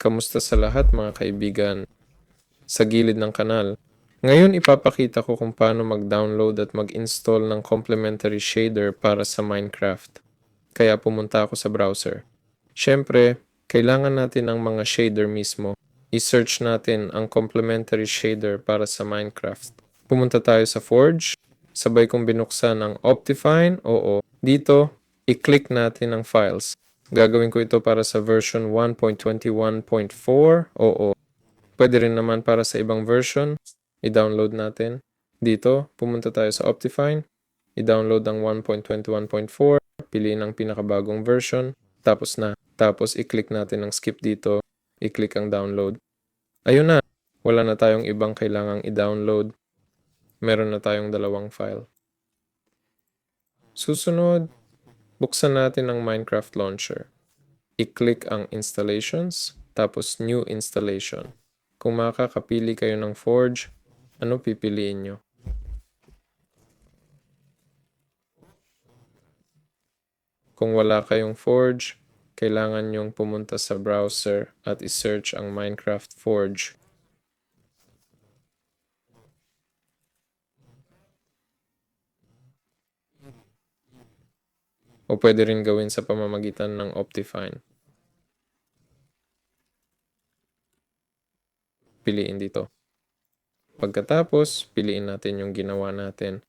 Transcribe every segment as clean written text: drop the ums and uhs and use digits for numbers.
Kamusta sa lahat mga kaibigan sa gilid ng kanal? Ngayon ipapakita ko kung paano mag-download at mag-install ng complementary shader para sa Minecraft. Kaya pumunta ako sa browser. Siyempre, kailangan natin ang mga shader mismo. I-search natin ang complementary shader para sa Minecraft. Pumunta tayo sa Forge. Sabay kong binuksan ang Optifine. Oo. Dito, i-click natin ang files. Gagawin ko ito para sa version 1.21.4. Oo. Pwede rin naman para sa ibang version. I-download natin. Dito, pumunta tayo sa Optifine. I-download ang 1.21.4. Piliin ang pinakabagong version. Tapos na. Tapos i-click natin ang skip dito. I-click ang download. Ayun na. Wala na tayong ibang kailangang i-download. Meron na tayong dalawang file. Susunod, buksan natin ang Minecraft Launcher. I-click ang Installations, tapos New Installation. Kung makakapili kayo ng Forge, ano pipiliin nyo? Kung wala kayong Forge, kailangan nyong pumunta sa browser at i-search ang Minecraft Forge. O pwede rin gawin sa pamamagitan ng Optifine. Piliin dito. Pagkatapos, piliin natin yung ginawa natin.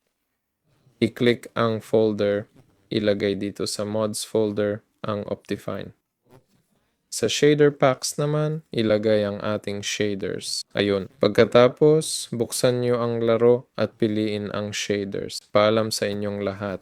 I-click ang folder, ilagay dito sa mods folder ang Optifine. Sa shader packs naman, ilagay ang ating shaders. Ayun. Pagkatapos, buksan nyo ang laro at piliin ang shaders. Paalam sa inyong lahat.